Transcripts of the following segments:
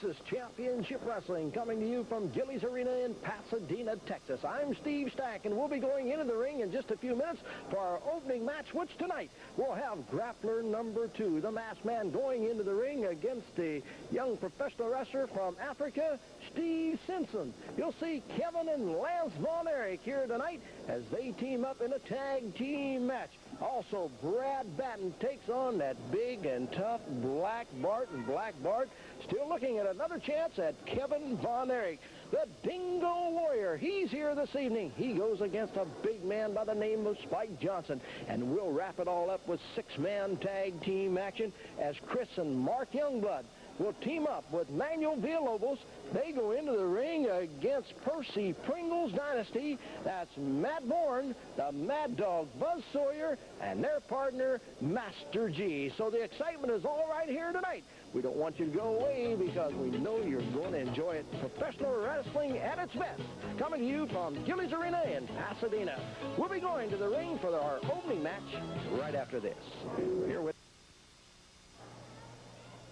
Texas Championship Wrestling, coming to you from Gilley's Arena in Pasadena, Texas. I'm Steve Stack, and we'll be going into the ring in just a few minutes for our opening match, which tonight we'll have Grappler number 2, the masked man, going into the ring against the young professional wrestler from Africa, Steve Simpson. You'll see Kevin and Lance Von Erich here tonight as they team up in a tag team match. Also, Brad Batten takes on that big and tough Black Bart, and Black Bart still looking at another chance at Kevin Von Erich. The Dingo Warrior, he's here this evening. He goes against a big man by the name of Spike Johnson. And we'll wrap it all up with 6-man tag team action as Chris and Mark Youngblood will team up with Manuel Villalobos. They go into the ring against Percy Pringle's Dynasty. That's Matt Borne, the Mad Dog Buzz Sawyer, and their partner, Master G. So the excitement is all right here tonight. We don't want you to go away because we know you're going to enjoy it. Professional wrestling at its best. Coming to you from Gilley's Arena in Pasadena. We'll be going to the ring for our opening match right after this. Here with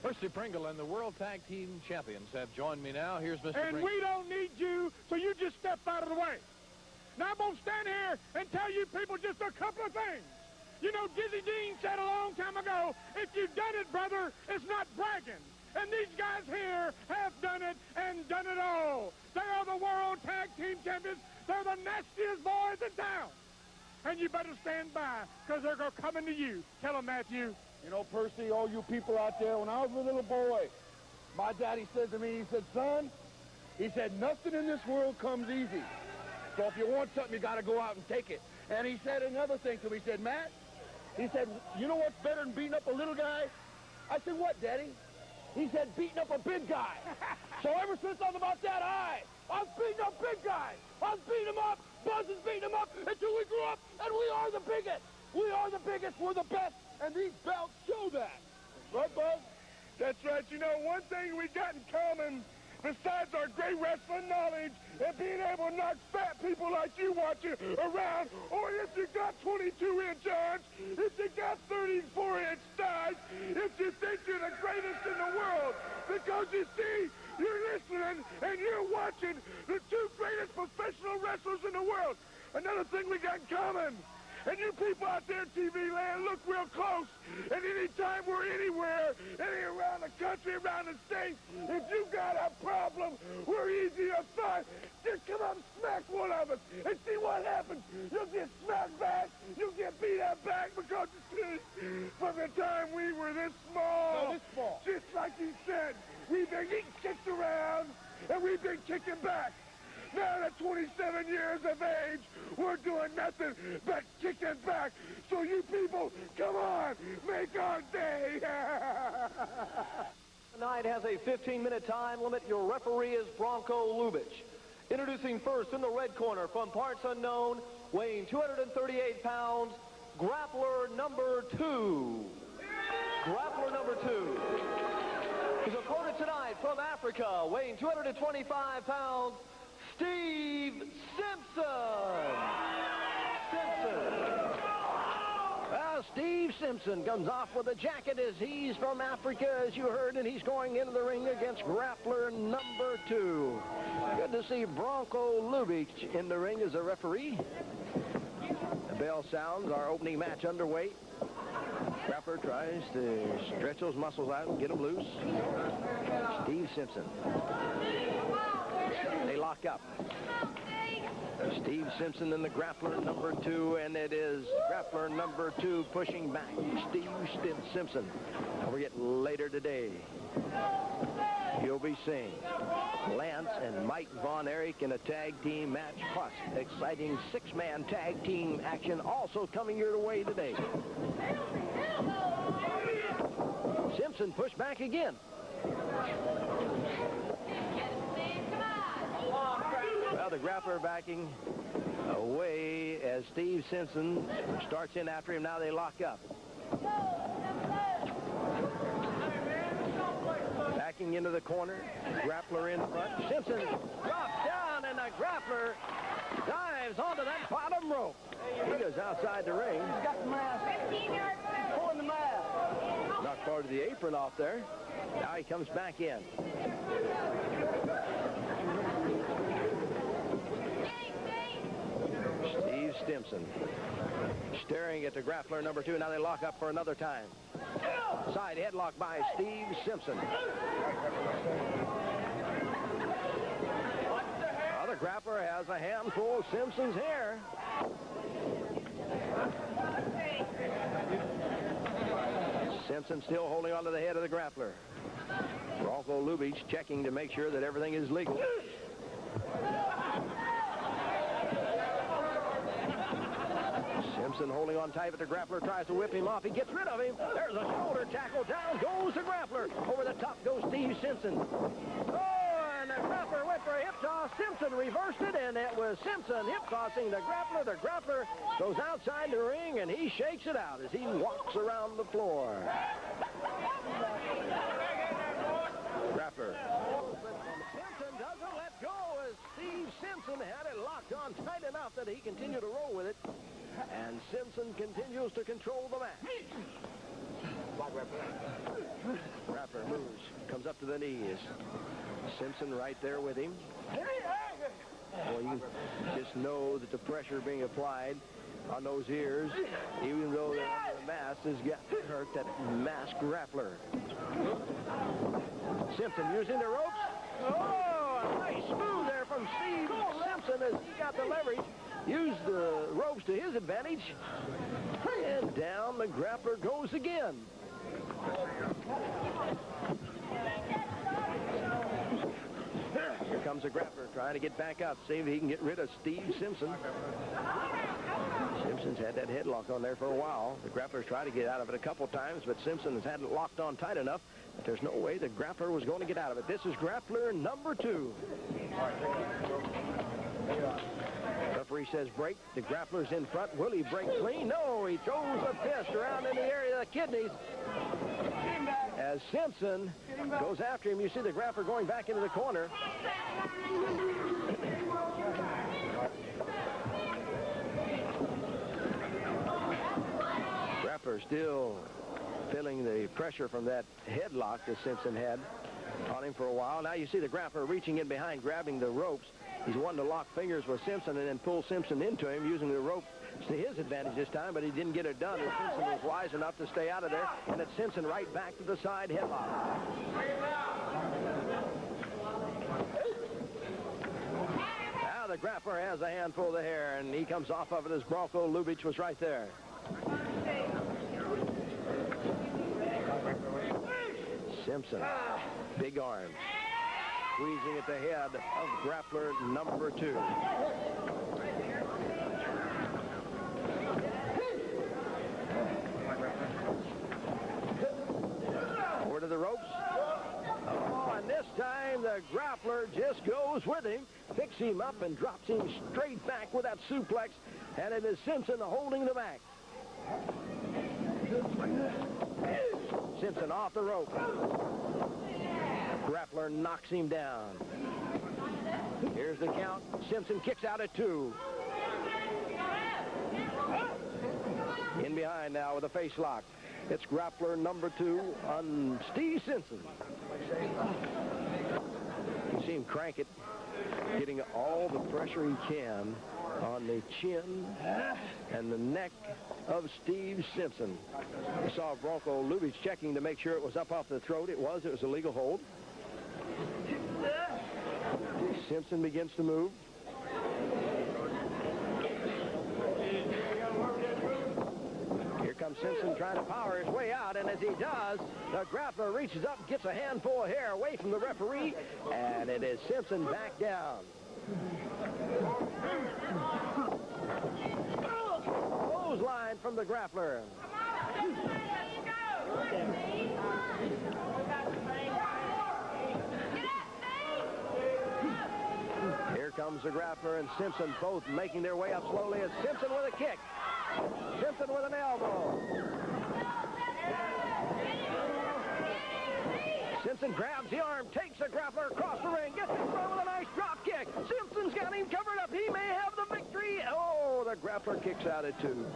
Percy Pringle and the World Tag Team Champions have joined me now. Here's Mr. And Pringle. we don't need you, so you just step out of the way. Now I'm going to stand here and tell you people just a couple of things. You know, Dizzy Dean said a long time ago, if you've done it, brother, it's not bragging. And these guys here have done it and done it all. They are the World Tag Team Champions. They're the nastiest boys in town. And you better stand by, because they're coming to you. Tell them, Matthew. You know, Percy, all you people out there, when I was a little boy, my daddy said to me, he said, son, he said, nothing in this world comes easy. So if you want something, you got to go out and take it. And he said another thing to me. He said, Matt, he said, you know what's better than beating up a little guy? I said, what, Daddy? He said, beating up a big guy. So ever since I'm about that high, I'm beating up big guys. I'm beating them up. Buzz is beating them up until we grew up, and we are the biggest. We are the biggest. We're the best. And these belts show that. Right, Buzz? That's right. You know, one thing we got in common, besides our great wrestling knowledge and being able to knock fat people like you watching around, or if you got 22-inch arms, if you got 34-inch thighs, if you think you're the greatest in the world, because you see, you're listening and you're watching the 2 greatest professional wrestlers in the world. Another thing we got in common. And you people out there in TV land, look real close. And anytime we're anywhere, around the country, around the state, if you got a problem, we're easy to find. Just come up and smack one of us and see what happens. You'll get smacked back. You'll get beat up back because from the time we were this small, just like you said, we've been getting kicked around and we've been kicking back. Now at 27 years of age, we're doing nothing but kicking back. So you people, come on, make our day. Tonight has a 15-minute time limit. Your referee is Bronco Lubitsch. Introducing first in the red corner from parts unknown, weighing 238 pounds, Grappler number 2. Grappler number 2. His opponent tonight from Africa, weighing 225 pounds, Steve Simpson. Well, Steve Simpson comes off with a jacket as he's from Africa, as you heard, and he's going into the ring against Grappler number 2. Good to see Bronco Lubitsch in the ring as a referee. The bell sounds, our opening match underway. Grappler tries to stretch those muscles out and get them loose. Steve Simpson. They lock up. Steve Simpson and the Grappler number 2, and it is Grappler number 2 pushing back Steve Simpson. Don't forget, later today, you'll be seeing Lance and Mike Von Erich in a tag team match, plus exciting 6-man tag team action also coming your way today. Simpson pushed back again. Well, the Grappler backing away as Steve Simpson starts in after him. Now they lock up. Backing into the corner. Grappler in front. Simpson drops down, and the Grappler dives onto that bottom rope. He goes outside the ring. He's got the mask. Pulling the mask. Knocked part of the apron off there. Now he comes back in. Steve Simpson staring at the grappler number 2. Now they lock up for another time. Side headlock by Steve Simpson. Now the grappler has a handful of Simpson's hair. Simpson still holding on to the head of the grappler. Bronco Lubitsch checking to make sure that everything is legal. Simpson holding on tight, but the grappler tries to whip him off. He gets rid of him. There's a shoulder tackle. Down goes the grappler. Over the top goes Steve Simpson. Oh, and the grappler went for a hip toss. Simpson reversed it, and it was Simpson hip tossing the grappler. The grappler goes outside the ring, and he shakes it out as he walks around the floor. Grappler. Simpson doesn't let go as Steve Simpson had it locked on tight enough that he continued to roll with it. And Simpson continues to control the match. Grappler moves, comes up to the knees. Simpson right there with him. Well, you just know that the pressure being applied on those ears, even though they're under the mask, has got to hurt that masked grappler. Simpson using the ropes. Oh, a nice move there from Steve Simpson as he got the leverage. Used the ropes to his advantage. And down the grappler goes again. Here comes the grappler trying to get back up, see if he can get rid of Steve Simpson. Simpson's had that headlock on there for a while. The grappler's tried to get out of it a couple times, but Simpson has had it locked on tight enough that there's no way the grappler was going to get out of it. This is grappler number 2. Referee says break. The grappler's in front. Will he break clean? No, he throws a fist around in the area of the kidneys. As Simpson goes after him, you see the grappler going back into the corner. Grappler still feeling the pressure from that headlock that Simpson had on him for a while. Now you see the grappler reaching in behind, grabbing the ropes. He's wanting to lock fingers with Simpson and then pull Simpson into him using the rope to his advantage this time, but he didn't get it done. And Simpson was wise enough to stay out of there, and it's Simpson right back to the side headlock. Now the grappler has a handful of the hair, and he comes off of it as Bronco Lubitsch was right there. Simpson, big arm, squeezing at the head of grappler number 2. Over to the ropes. Oh, and this time the grappler just goes with him, picks him up and drops him straight back with that suplex, and it is Simpson holding the back. Simpson off the rope. Grappler knocks him down. Here's the count. Simpson kicks out at 2. In behind now with a face lock. It's grappler number 2 on Steve Simpson. You see him crank it, getting all the pressure he can on the chin and the neck of Steve Simpson. We saw Bronco Lubitsch checking to make sure it was up off the throat. It was a legal hold. Simpson begins to move. Here comes Simpson trying to power his way out, and as he does, the grappler reaches up, gets a handful of hair away from the referee, and it is Simpson back down. Clothesline from the grappler. Here comes the grappler and Simpson both making their way up slowly as Simpson with a kick. Simpson with an elbow. Simpson grabs the arm, takes the grappler across the ring, gets in front with a nice drop kick. Simpson's got him covered up. He may have the victory. Oh, the Grappler kicks out at 2.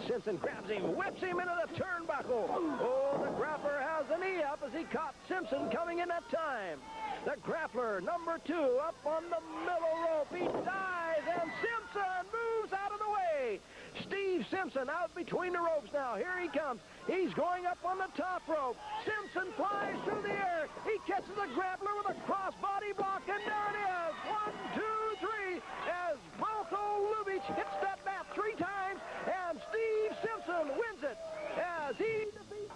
Simpson grabs him, whips him into the turnbuckle. Oh, the Grappler has the knee up as he caught Simpson coming in that time. The Grappler, number 2, up on the middle rope. He dives, and Simpson moves out of the way. Steve Simpson out between the ropes now. Here he comes. He's going up on the top rope. Simpson flies through the air. He catches the Grappler with a cross-body block, and there it is. 1, 2, 3, as Bronco Lubitsch hits that mat 3 times, and Steve Simpson wins it as he defeats.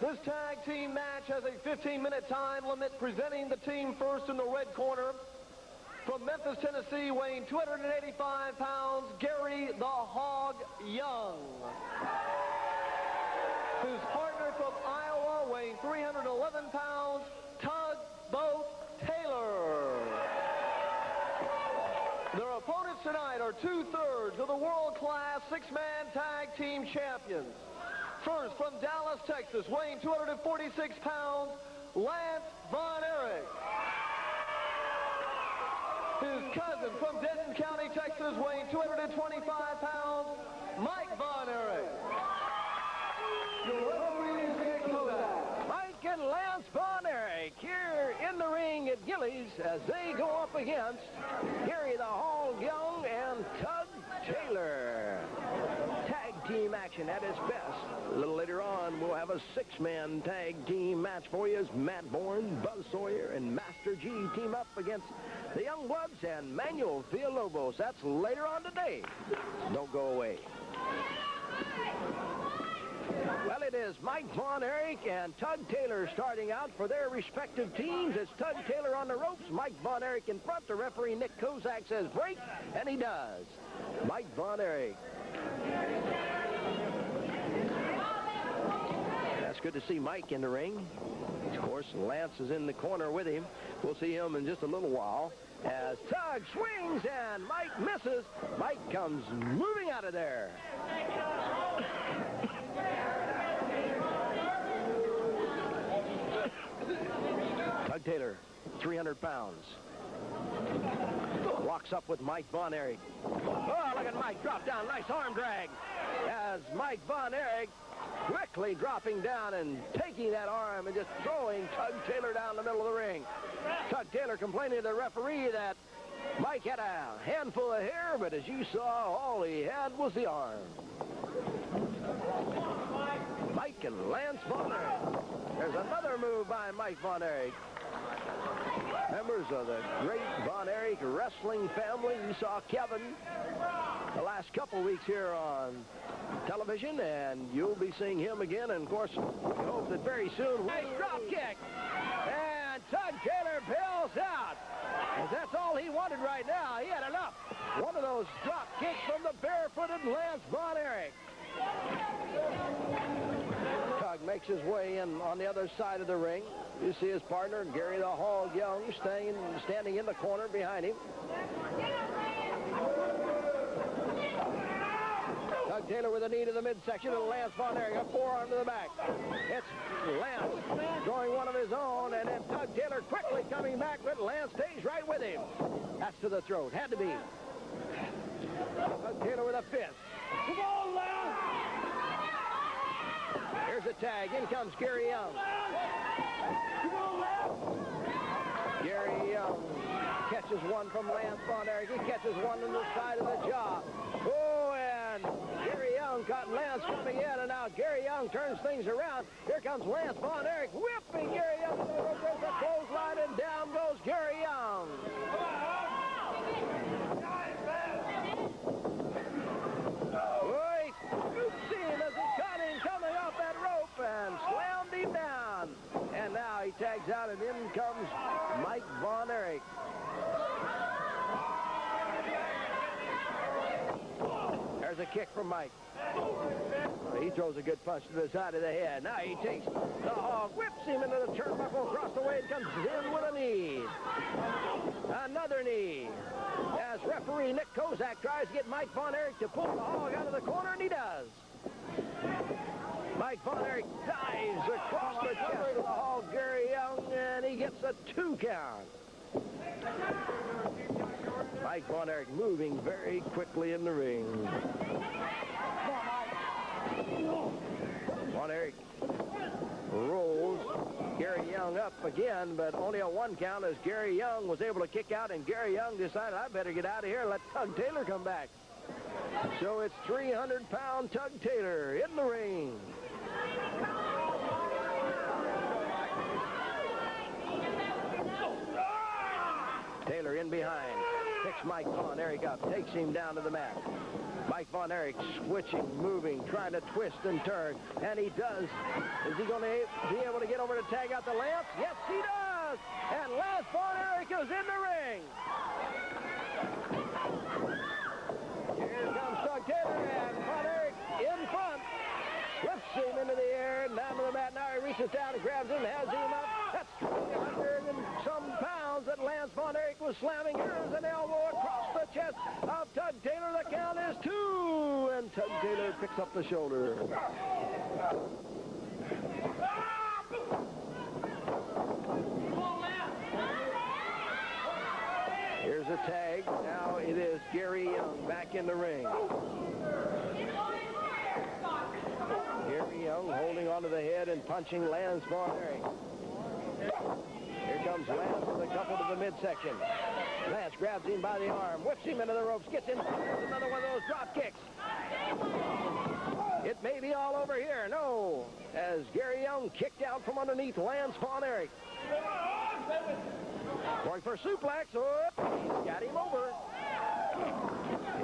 This tag team match has a 15-minute time limit. Presenting the team first in the red corner, from Memphis, Tennessee, weighing 285 pounds, Gary the Hog Young. His partner from Iowa, weighing 311 pounds, Tugboat Taylor. Their opponents tonight are 2/3 of the world-class 6-man tag team champions. First, from Dallas, Texas, weighing 246 pounds, Lance Von Erich. His cousin from Denton County, Texas, weighing 225 pounds, Mike Von Erich. Mike and Lance Von Erich here in the ring at Gillies as they go up against Gary the Hog Young and Tug Taylor. Tag team action at its best. A little later on, we'll have a 6-man tag team match for you as Matt Borne, Buzz Sawyer, and Master G team up against the Youngbloods and Manuel Villalobos. That's later on today. Don't go away. Well, it is Mike Von Erich and Tug Taylor starting out for their respective teams. It's Tug Taylor on the ropes, Mike Von Erich in front. The referee, Nick Kozak, says break, and he does. Mike Von Erich. That's good to see Mike in the ring. Of course, Lance is in the corner with him. We'll see him in just a little while as Tug swings and Mike misses. Mike comes moving out of there. Tug Taylor, 300 pounds. Walks up with Mike Von Erich. Oh, look at Mike drop down. Nice arm drag. As Mike Von Erich quickly dropping down and taking that arm and just throwing Tug Taylor down the middle of the ring. Tug Taylor complaining to the referee that Mike had a handful of hair, but as you saw, all he had was the arm. Mike and Lance Von Erich. There's another move by Mike Von Erich. Members of the great Von Erich wrestling family. You saw Kevin the last couple weeks here on television, and you'll be seeing him again. And, of course, we hope that very soon. Nice drop kick. And Tug Taylor bails out. And that's all he wanted right now. He had enough. One of those drop kicks from the barefooted Lance Von Erich. Tug makes his way in on the other side of the ring. You see his partner, Gary the Hog Young, standing in the corner behind him. Tug Taylor with a knee to the midsection, and Lance Von Erich, a forearm to the back. It's Lance throwing one of his own, and then Tug Taylor quickly coming back, but Lance stays right with him. That's to the throat. Had to be. Tug Taylor with a fist. Come on, Lance! Here's a tag. In comes Gary Young. Come on, Lance! Gary Young catches one from Lance Von Erich. He catches one on the side of the jaw. Oh, and Gary Young caught Lance coming in, and now Gary Young turns things around. Here comes Lance Von Erich whipping Gary Young. There's a clothesline, and down goes Gary Young. Wait, see him as he caught him coming off that rope and slammed him down. And now he tags out, and in comes Mike Von Erich. There's a kick from Mike. He throws a good punch to the side of the head. Now he takes the Hog, whips him into the turnbuckle across the way, and comes in with a knee. Another knee. As referee Nick Kozak tries to get Mike Von Erich to pull the Hog out of the corner, and he does. Mike Von Erich dives across the chest of the Hog, Gary Young, and he gets a 2 count. Mike Von Erich moving very quickly in the ring. Von Erich rolls Gary Young up again, but only a 1 count as Gary Young was able to kick out, and Gary Young decided, I better get out of here and let Tug Taylor come back. So it's 300-pound Tug Taylor in the ring. Taylor in behind. Picks Mike Von Erich up. Takes him down to the mat. Mike Von Erich switching, moving, trying to twist and turn. And he does. Is he going to be able to get over to tag out the Lance? Yes, he does. And Lance Von Erich is in the ring. Here comes Tug Taylor, and Von Erich in front. Lifts him into the air and down to the mat. Now he reaches down and grabs him, has him up. That's 300 and some pounds that Lance Von Erich was slamming. Here's an elbow across the chest of Tug Taylor. The count is 2, and Tug Taylor picks up the shoulder. Here's a tag. Now it is Gary Young back in the ring. Gary Young holding onto the head and punching Lance Von Erich. Here comes Lance with a couple to the midsection. Lance grabs him by the arm, whips him into the ropes, gets in, another one of those drop kicks. It may be all over here. No, as Gary Young kicked out from underneath Lance Von Erich. Going for a suplex. Oh, he's got him over.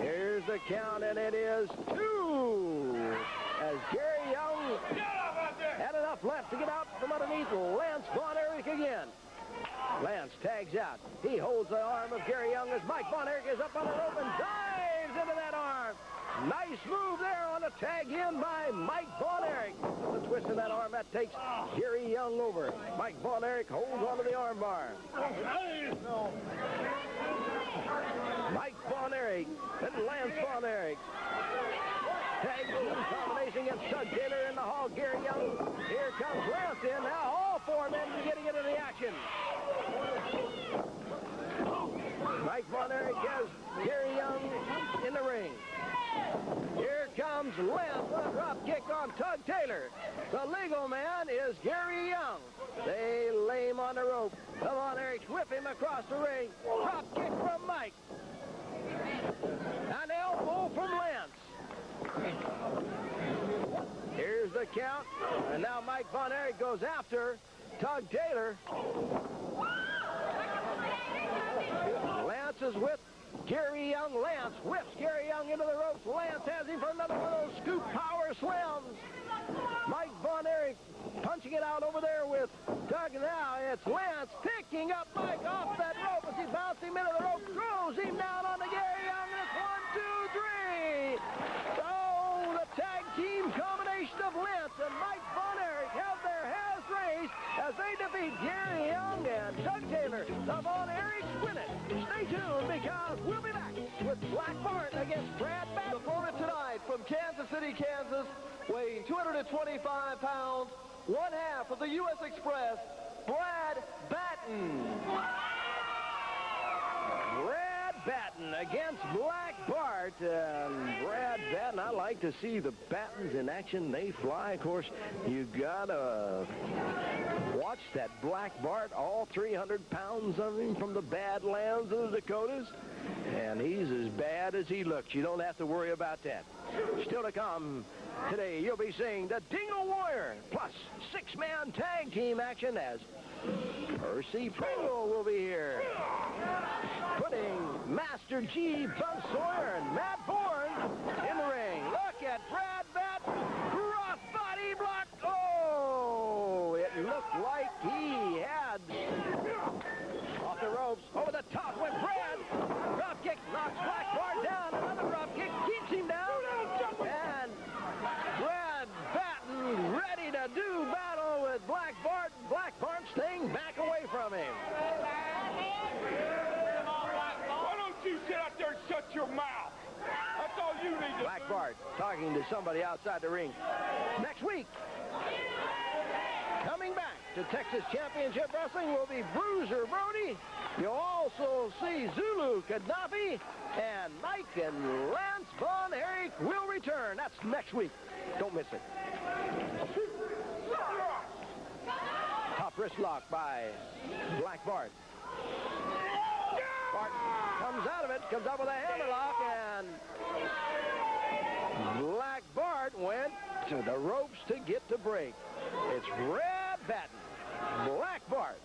Here's the count, and it is 2. As Gary Young had enough left to get out from underneath Lance Von Erich again. Lance tags out. He holds the arm of Gary Young as Mike Von Erich is up on the rope and dives into that arm. Nice move there on a tag in by Mike Von Erich. The twist in that arm, that takes Gary Young over. Mike Von Erich holds onto the arm bar. Mike Von Erich and Lance Von Erich. Tag team combination against Tug Taylor in the hall. Gary Young. Here comes Lance in. Now all 4 men getting into the action. Mike Von Erich has Gary Young in the ring. Here comes Lance with a drop kick on Tug Taylor. The legal man is Gary Young. They lay him on the rope. Von Erich whip him across the ring. Drop kick from Mike. An elbow from Lance. Here's the count. And now Mike Von Erich goes after Tug Taylor. Lance is with Gary Young. Lance whips Gary Young into the ropes. Lance has him for another one of those scoop power slams. Mike Von Erich punching it out over there with Tug. Now it's Lance picking up Mike off that rope as he bounced him into the rope, throws him down on the Gary Young, and it's 1, 2, 3. So the tag team combination of Lance and Mike Von Erich have their hands raised as they defeat Gary Young and Tug Taylor. The Von Erichs win it. Stay tuned because we'll be back with Black Bart against Brad Batten. The opponent tonight from Kansas City, Kansas, weighing 225 pounds, 1/2 of the U.S. Express, Brad Batten. Brad Batten against Black Bart. Brad Batten, I like to see the Battens in action. They fly. Of course, you got to watch that Black Bart, all 300 pounds of him from the Badlands of the Dakotas. And he's as bad as he looks. You don't have to worry about that. Still to come today, you'll be seeing the Dingo Warrior, plus 6-man tag team action as Percy Pringle will be here. Putting Master G, Bug Sawyer, and Matt Borne in the ring. Look at Brad Batten. Rough body block. Oh, it looked like he had off the ropes. Over the top went Brad. Drop kick knocks Black Bart down. Another drop kick keeps him down. And Brad Batten ready to do battle with Black Bart. Black Bart staying back away from him. Why don't you sit out there and shut your mouth? That's all you need to Black do. Bart talking to somebody outside the ring. Next week, coming back to Texas Championship Wrestling will be Bruiser Brody. You'll also see Zulu Gaddafi, and Mike and Lance Von Erich will return. That's next week. Don't miss it. Top wrist lock by Black Bart. Bart comes out of it, comes up with a hammerlock, and Black Bart went to the ropes to get the break. It's Red Batten, Black Bart.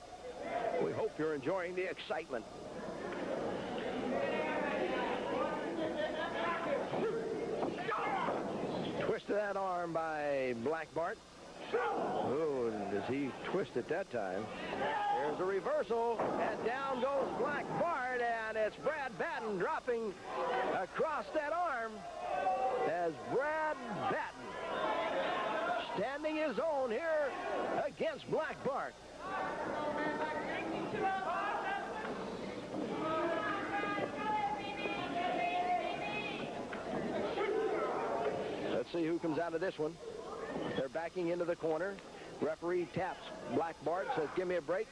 We hope you're enjoying the excitement. Twist of that arm by Black Bart. Oh, does he twist it that time? There's a reversal, and down goes Black Bart, and it's Brad Batten dropping across that arm as Brad Batten standing his own here against Black Bart. Let's see who comes out of this one. They're backing into the corner. Referee taps Black Bart, says, give me a break.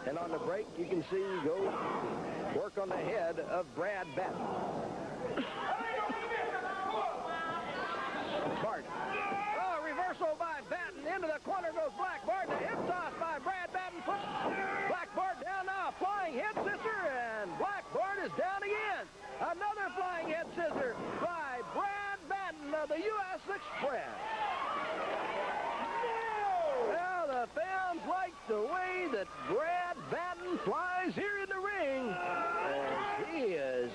And on the break, you can see go work on the head of Brad Batten. Bart. Oh, reversal by Batten. Into the corner goes Black Bart. The hip toss by Brad Batten puts Black Bart down now. Flying head scissor, and Black Bart is down again. Another flying head scissor by Brad Batten of the U.S. Express. Well, the fans like the way that Brad Batten flies here in the ring. And he is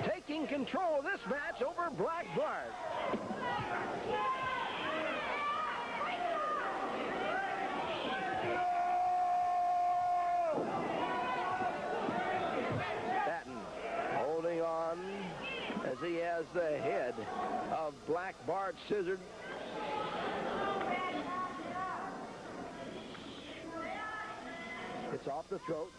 taking control of this match over Black Bart. Batten holding on as he has the head of Black Bart scissored. It's off the throat.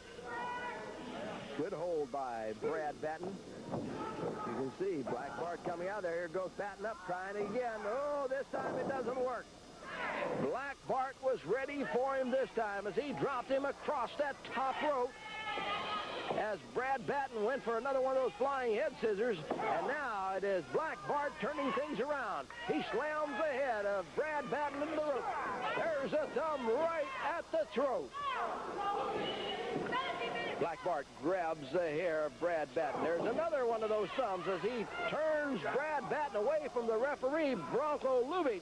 Good hold by Brad Batten. You can see Black Bart coming out there. Here goes Batten up, trying again. Oh, this time it doesn't work. Black Bart was ready for him this time as he dropped him across that top rope. As Brad Batten went for another one of those flying head scissors. And now it is Black Bart turning things around. He slams the head of Brad Batten into the rope. There's a thumb right at the throat. Black Bart grabs the hair of Brad Batten. There's another one of those thumbs as he turns Brad Batten away from the referee, Bronco Lubitsch.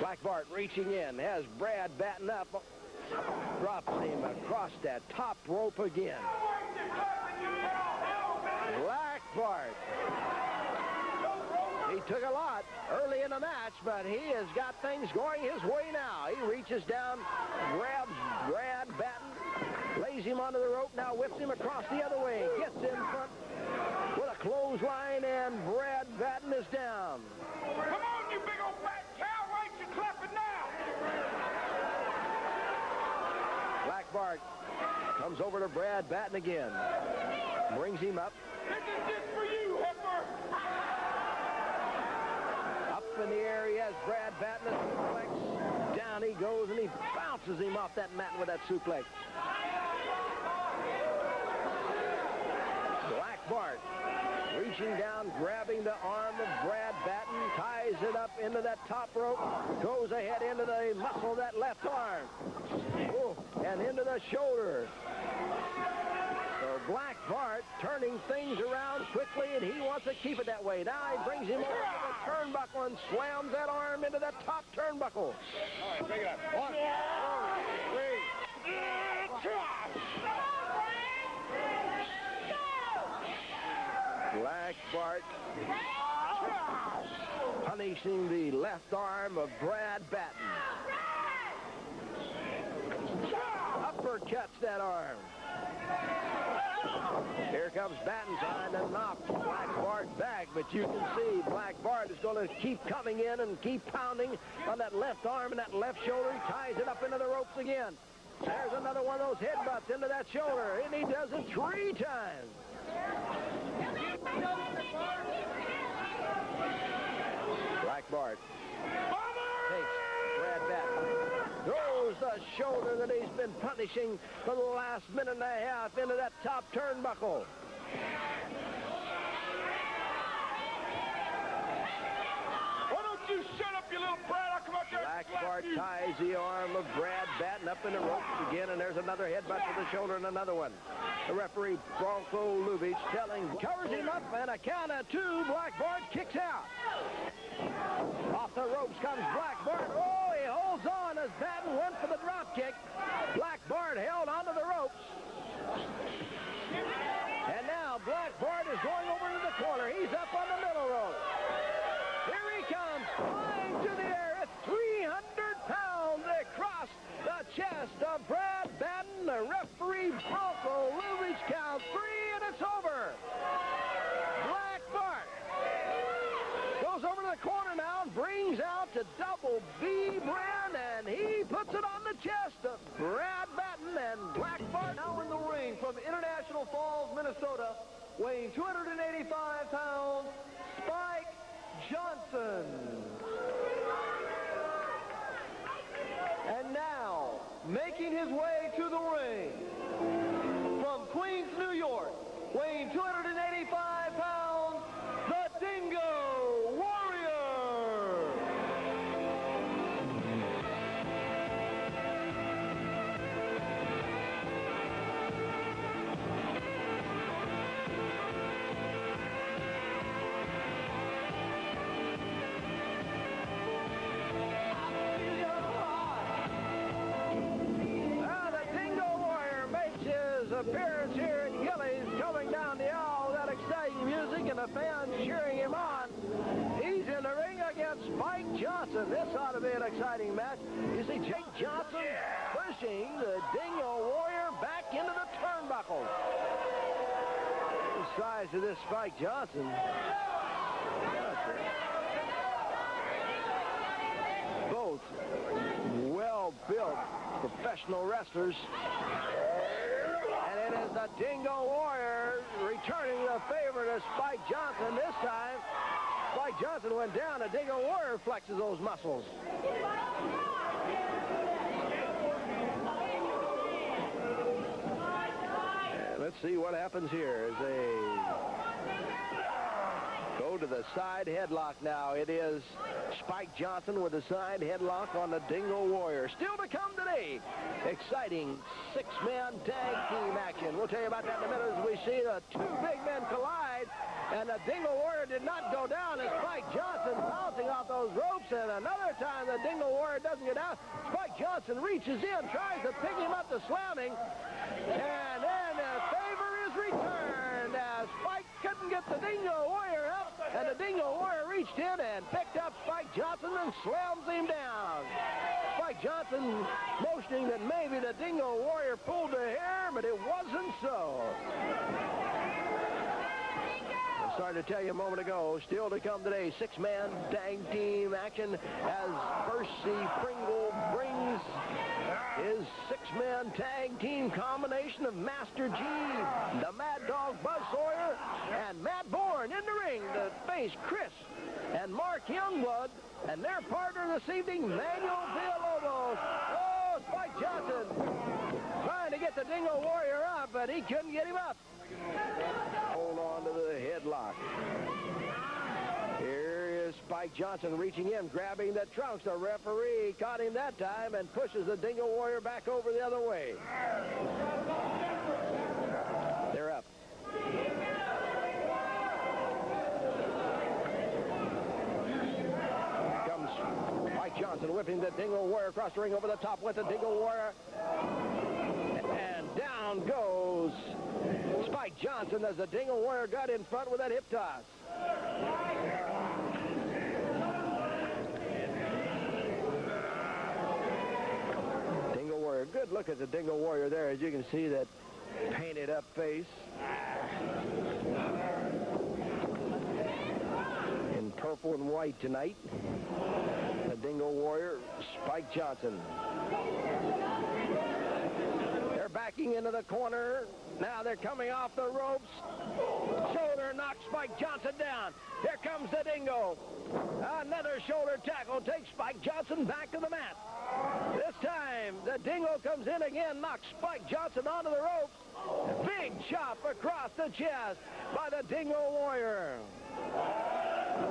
Black Bart reaching in, has Brad Batten up, drops him across that top rope again. Black Bart. He took a lot early in the match, but he has got things going his way now. He reaches down, grabs Brad Batten, lays him onto the rope, now whips him across the other way, gets in front with a clothesline, and Brad Batten is down. Come on, you big old fat cow, right? You're clapping now. Black Bart comes over to Brad Batten again, brings him up. This is just for you, heifer. In the air, he has Brad Batten, a suplex. Down he goes, and he bounces him off that mat with that suplex. Black Bart reaching down, grabbing the arm of Brad Batten, ties it up into that top rope, goes ahead into the muscle of that left arm. Oh, and into the shoulder. So Black Bart turning things around quickly, and he wants to keep it that way. Now he brings him over to the turnbuckle and slams that arm into that top turnbuckle. All right, take it up. 1, 2, 3. Black Bart punishing the left arm of Brad Batten. Uppercuts that arm. Here comes Batten trying to knock Black Bart back, but you can see Black Bart is going to keep coming in and keep pounding on that left arm and that left shoulder. He ties it up into the ropes again. There's another one of those headbutts into that shoulder, and he does it 3 times. Black Bart. Mama! goes the shoulder that he's been punishing for the last minute and a half into that top turnbuckle. Why don't you shut up, you little brat? I'll come out there Black and slap Bart you. ties the arm of Brad Batten up in the ropes again, and there's another headbutt to the shoulder and another one. The referee, Bronco Lubitsch, covers him up, and a count of two. Black Bart kicks out. Off the ropes comes Black Bart. Oh, he holds on as Batten went for the drop kick. Black Bart held onto the ropes. And now Black Bart is going over to the corner. He's up on the middle rope. Here he comes, flying to the air at 300 pounds across the chest of Brad Batten. The referee, Bronco Lubitsch, counts three, and it's over. Black Bart goes over to the corner now and brings out the double B brand, and he puts it on the chest of Brad Batten. And Black Bart Now in the ring from International Falls, Minnesota, weighing 285 pounds, Spike Johnson. And now, making his way to the ring, from Queens, New York, weighing 285 pounds, the Dingo Warrior. Appearance here in Gillies, coming down the aisle, that exciting music and the fans cheering him on. He's in the ring against Spike Johnson. This ought to be an exciting match. You see Jake Johnson pushing the Dingo Warrior back into the turnbuckle. The size of this Spike Johnson. Both well-built professional wrestlers. And it is the Dingo Warrior returning the favor to Spike Johnson. This time, Spike Johnson went down. The Dingo Warrior flexes those muscles. And let's see what happens here as they go to the side headlock now. It is Spike Johnson with a side headlock on the Dingo Warrior. Still to come today, exciting six-man tag team action. We'll tell you about that in a minute as we see the two big men collide. And the Dingo Warrior did not go down as Spike Johnson bouncing off those ropes. And another time the Dingo Warrior doesn't get down. Spike Johnson reaches in, tries to pick him up to slam him. And then the favor is returned as Spike couldn't get the Dingo Warrior up. And the Dingo Warrior reached in and picked up Spike Johnson and slams him down. Spike Johnson motioning that maybe the Dingo Warrior pulled the hair, but it wasn't so. I started to tell you a moment ago, still to come today, six-man tag team action as Percy Pringle brings his six-man tag team combination of Master G, the Mad Dog Buzz Sawyer, and Matt Borne in the ring to face Chris and Mark Youngblood, and their partner this evening, Manuel Villalobos. Oh, Spike Johnson trying to get the Dingo Warrior up, but he couldn't get him up. Hold on to the headlock. Here is Spike Johnson reaching in, grabbing the trunks. The referee caught him that time and pushes the Dingo Warrior back over the other way. They're up. Here comes Spike Johnson whipping the Dingo Warrior across the ring over the top with the Dingo Warrior. And down goes Spike Johnson as the Dingo Warrior got in front with that hip toss. Dingo Warrior, good look at the Dingo Warrior there, as you can see that painted up face. In purple and white tonight, the Dingo Warrior, Spike Johnson. They're backing into the corner. Now they're coming off the ropes. Shoulder Warrior knocks Spike Johnson down. Here comes the Dingo. Another shoulder tackle takes Spike Johnson back to the mat. This time, the Dingo comes in again, knocks Spike Johnson onto the ropes. Big chop across the chest by the Dingo Warrior.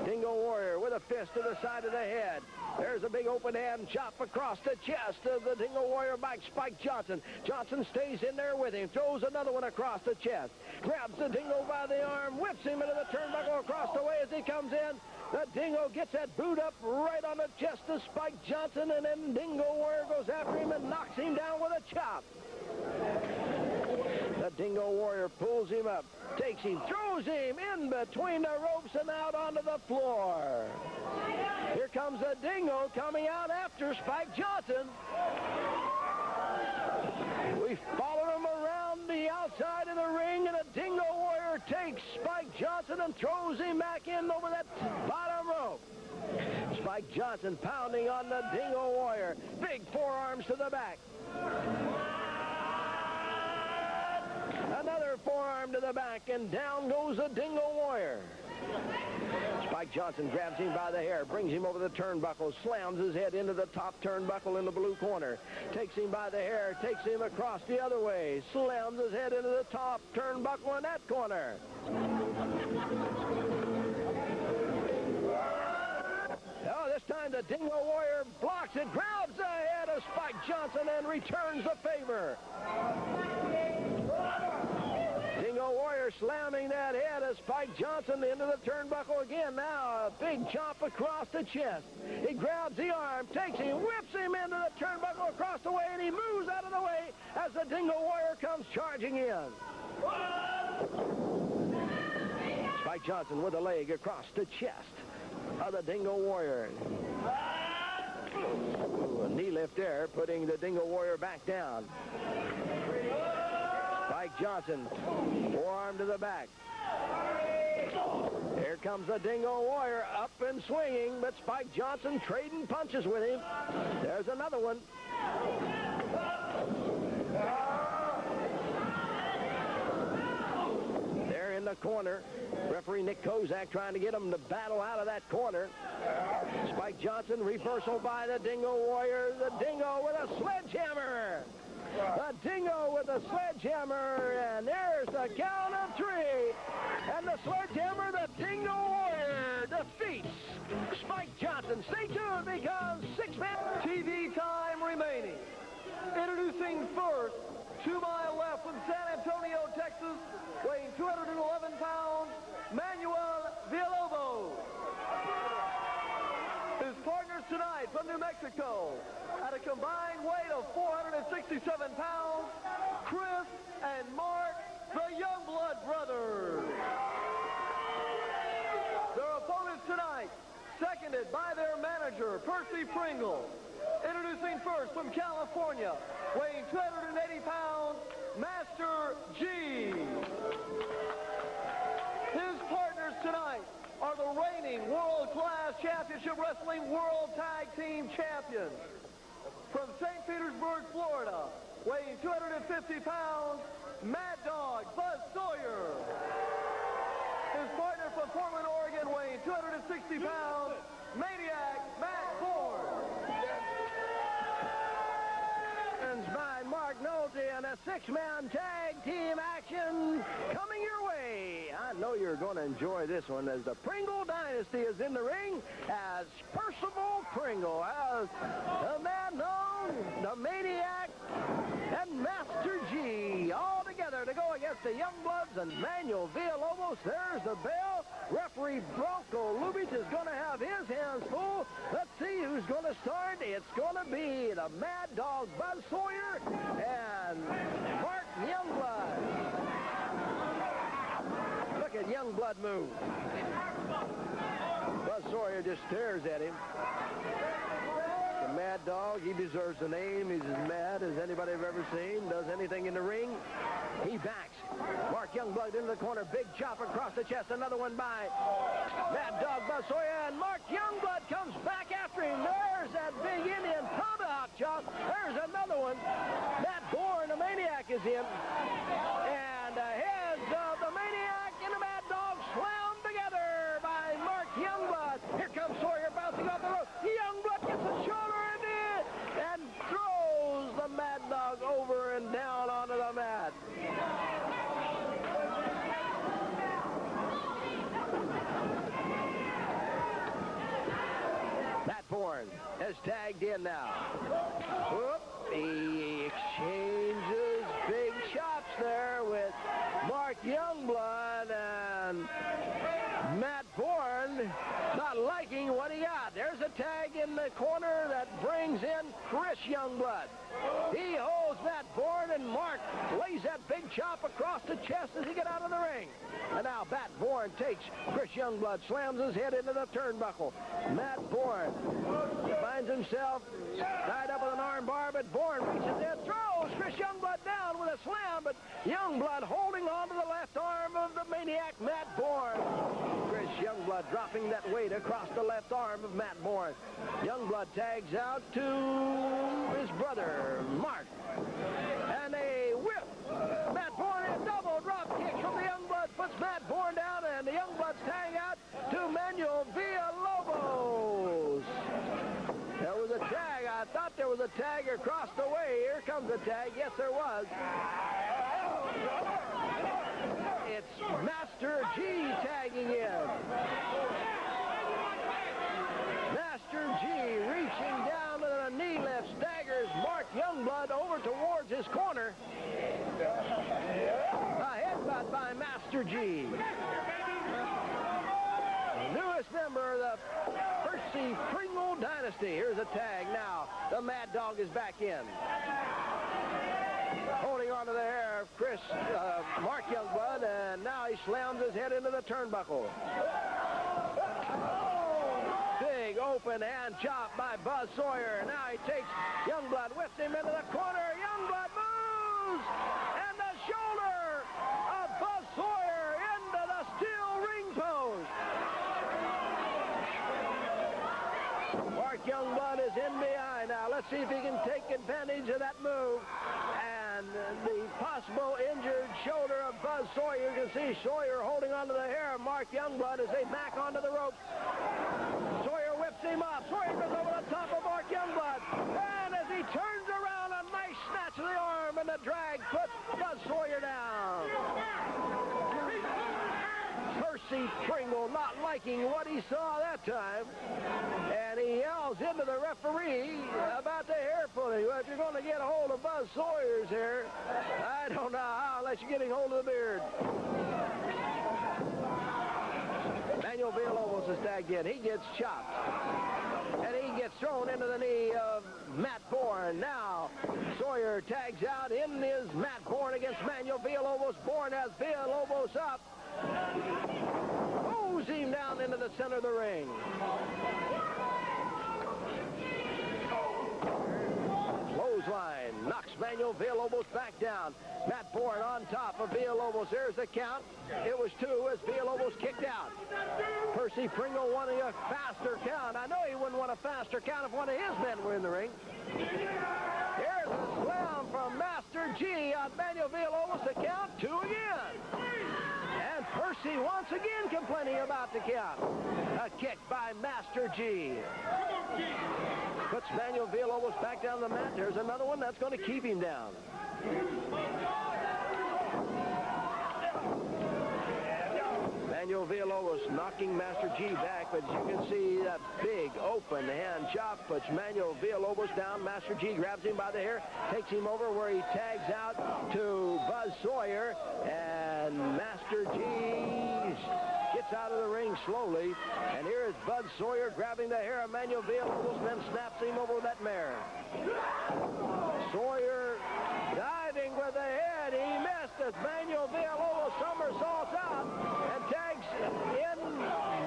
Dingo Warrior with a fist to the side of the head. There's a big open hand chop across the chest of the Dingo Warrior by Spike Johnson. Johnson stays in there with him, throws another one across the chest. Grabs the Dingo by the arm, whips him into the turnbuckle across the way as he comes in. The Dingo gets that boot up right on the chest of Spike Johnson, and then Dingo Warrior goes after him and knocks him down with a chop. The Dingo Warrior pulls him up, takes him, throws him in between the ropes and out onto the floor. Here comes the Dingo coming out after Spike Johnson. We followed him around the outside of the ring, and the Dingo Warrior takes Spike Johnson and throws him back in over that bottom rope. Spike Johnson pounding on the Dingo Warrior. Big forearms to the back. Another forearm to the back, and down goes the Dingo Warrior. Spike Johnson grabs him by the hair, brings him over the turnbuckle, slams his head into the top turnbuckle in the blue corner, takes him by the hair, takes him across the other way, slams his head into the top turnbuckle in that corner. Oh, this time the Dingo Warrior blocks it, grabs the head of Spike Johnson, and returns the favor. Dingo Warrior slamming that head of Spike Johnson into the turnbuckle again. Now a big chop across the chest. He grabs the arm, takes him, whips him into the turnbuckle across the way, and he moves out of the way as the Dingo Warrior comes charging in. Spike Johnson with a leg across the chest of the Dingo Warrior. Ooh, a knee lift there, putting the Dingo Warrior back down. Spike Johnson, forearm to the back. Here comes the Dingo Warrior, up and swinging, but Spike Johnson trading punches with him. There's another one. There in the corner, referee Nick Kozak trying to get him to battle out of that corner. Spike Johnson, reversal by the Dingo Warrior. The Dingo with a sledgehammer. The Dingo with a sledgehammer, and there's the count of 3. And the sledgehammer, the Dingo Warrior defeats Spike Johnson. Stay tuned because 6-man TV time remaining. Introducing first, to my left from San Antonio, Texas, weighing 211 pounds, Manuel Villalobos. His partners tonight from New Mexico, at a combined weight of 467 pounds, Chris and Mark, the Youngblood brothers. Their opponents tonight, seconded by their manager, Percy Pringle. Introducing first from California, weighing 280 pounds, Master G. His partners tonight are the reigning world-class championship wrestling world tag team champions. From St. Petersburg, Florida, weighing 250 pounds, Mad Dog Buzz Sawyer. His partner from Portland, Oregon, weighing 260 pounds, Maniac Matt Borne. By Mark Nolte and a 6-man tag team action coming your way. I know you're going to enjoy this one as the Pringle Dynasty is in the ring as Percival Pringle, as the man known, the Maniac, and Master G all together to go against the Youngbloods and Manuel Villalobos. There's the bell. Referee Bronco Lubitsch is going to have his hands full. Let's see who's going to start. It's going to be the Mad Dog Buzz Sawyer and Bart Youngblood. Look at Youngblood move. Buzz Sawyer just stares at him. The Mad Dog, he deserves the name. He's as mad as anybody I've ever seen. Does anything in the ring. He backs. Mark Youngblood into the corner. Big chop across the chest. Another one by Mad Dog Buzz Sawyer. And Mark Youngblood comes back after him. There's that big Indian tomahawk chop. There's another one. Matt Borne, the Maniac, is in. And the heads of the Maniac and the Mad Dog in now. Whoop. He exchanges big chops there with Mark Youngblood, and Matt Borne not liking what he got. There's a tag in the corner that brings in Chris Youngblood. He holds Matt Borne, and Mark lays that big chop across the chest as he gets out of the ring. And now Matt Borne takes Chris Youngblood, slams his head into the turnbuckle. Matt Borne finds himself tied up with an arm bar, but Borne reaches in, throws Chris Youngblood down with a slam, but Youngblood holding on to the left arm of the maniac Matt Borne. Chris Youngblood dropping that weight across the left arm of Matt Borne. Youngblood tags out to his brother, Mark. And a whip. Matt Borne, a double drop kick from the Youngblood, puts Matt Borne down, and the Youngbloods tag out to Manuel Villalobos. There was a tag. I thought there was a tag across the way. Here comes the tag. Yes, there was. It's Master G tagging in. Master G reaching down with a knee lift, staggers Mark Youngblood over towards his corner. A headbutt by Master G. The newest member of the Percy Pringle dynasty. Here's a tag now. The Mad Dog is back in. Holding on to the hair of Mark Youngblood, and now he slams his head into the turnbuckle. Big open hand chop by Buzz Sawyer. Now he takes Youngblood, whips him into the corner. Youngblood moves, and the shoulder of Buzz Sawyer into the steel ring post. Mark Youngblood is in behind now. Let's see if he can take advantage of that move. And the possible injured shoulder of Buzz Sawyer. You can see Sawyer holding onto the hair of Mark Youngblood as they back onto the ropes. Sawyer whips him up. Sawyer goes over the top of Mark Youngblood. And as he turns around, a nice snatch of the arm, and the drag puts Buzz Sawyer down. Percy Pringle not liking what he saw that time. And he yells into the referee about the hair pulling. Well, if you're going to get a hold of Buzz Sawyer's hair, I don't know how unless you're getting hold of the beard. Manuel Villalobos is tagged in. He gets chopped. And he gets thrown into the knee of Matt Borne. Now, Sawyer tags out. In is Matt Borne against Manuel Villalobos. Borne has Villalobos up. Moves him down into the center of the ring. Clothesline knocks Manuel Villalobos back down. Matt Borne on top of Villalobos. There's the count. It was 2 as Villalobos kicked out. Percy Pringle wanting a faster count. I know he wouldn't want a faster count if one of his men were in the ring. Here's a slam from Master G on Manuel Villalobos to count 2 again. And Percy once again complaining about the count. A kick by Master G. Puts Manuel Villalobos back down the mat. There's another one that's going to keep him down. Manuel Villalobos knocking Master G back, but you can see that big open hand chop puts Manuel Villalobos down. Master G grabs him by the hair, takes him over where he tags out to Buzz Sawyer, and Master G gets out of the ring slowly, and here is Buzz Sawyer grabbing the hair of Manuel Villalobos and then snaps him over with that mare. Sawyer diving with the head. He missed as Manuel Villalobos somersaults out and tags in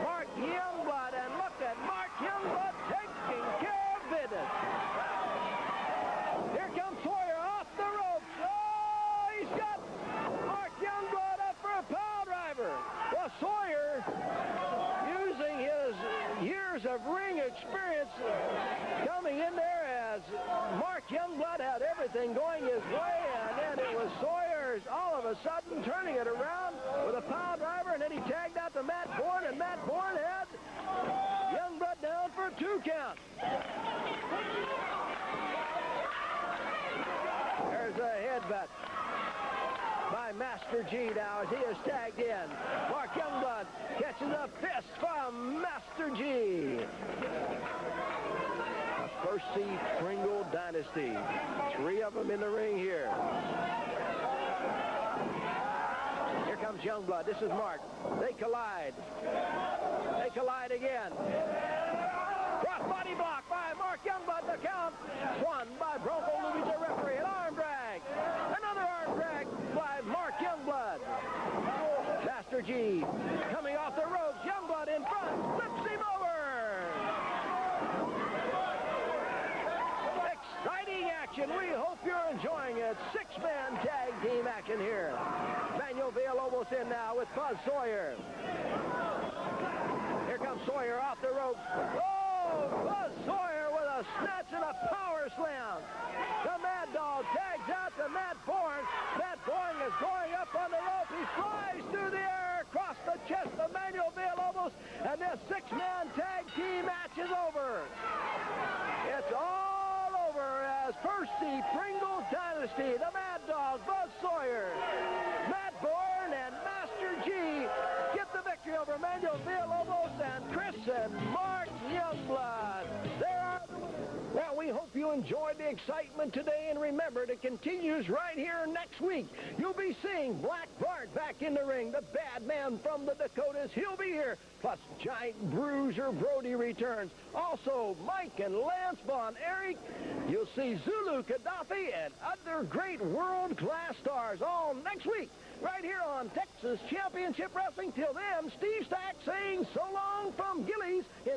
Mark Youngblood. And look at Mark Youngblood taking care of business. Here comes Sawyer off the ropes. Oh, he's got Mark Youngblood up for a pile driver. Well, Sawyer, using his years of ring experience, coming in there as Mark Youngblood had everything going his way, and then it was Sawyer's all of a sudden turning it around with a pile driver, and then he tagged out to Matt Borne, and Matt Borne had Youngblood down for a 2 count. There's a headbutt by Master G now as he is tagged in. Mark Youngblood catches a fist from Master G. Percy Pringle dynasty. 3 of them in the ring here. Here comes Youngblood. This is Mark. They collide. They collide again. Cross body block by Mark Youngblood. The count won by Bronco Lubitsch, the referee. An arm drag. Another arm drag by Mark Youngblood. Master G coming off the ropes. Youngblood in front. Flips him over. Exciting action. We hope you're enjoying it. 6-man tag team action here. Manuel Villalobos in now with Buzz Sawyer. Here comes Sawyer off the ropes. Oh, Buzz Sawyer with a snatch and a power slam. The Mad Dog tags out to Matt Borne. Matt Borne is going up on the rope. He flies through the air across the chest of Manuel Villalobos, and this 6-man tag team match is over. It's all over as Percy Pringle dynasty, the Mad Dog, Buzz Sawyer, Matt Borne, and Master G get the victory over Manuel Villalobos and Chris and Mark Youngblood. There are the winners. Well, we hope you enjoyed the excitement today, and remember, it continues right here next week. You'll be seeing Black Bart back in the ring, the bad man from the Dakotas. He'll be here. Plus, Giant Bruiser Brody returns. Also, Mike and Lance Von Erich. You'll see Zulu Gaddafi and other great world-class stars all next week, right here on Texas Championship Wrestling. Till then, Steve Stack saying so long from Gillies in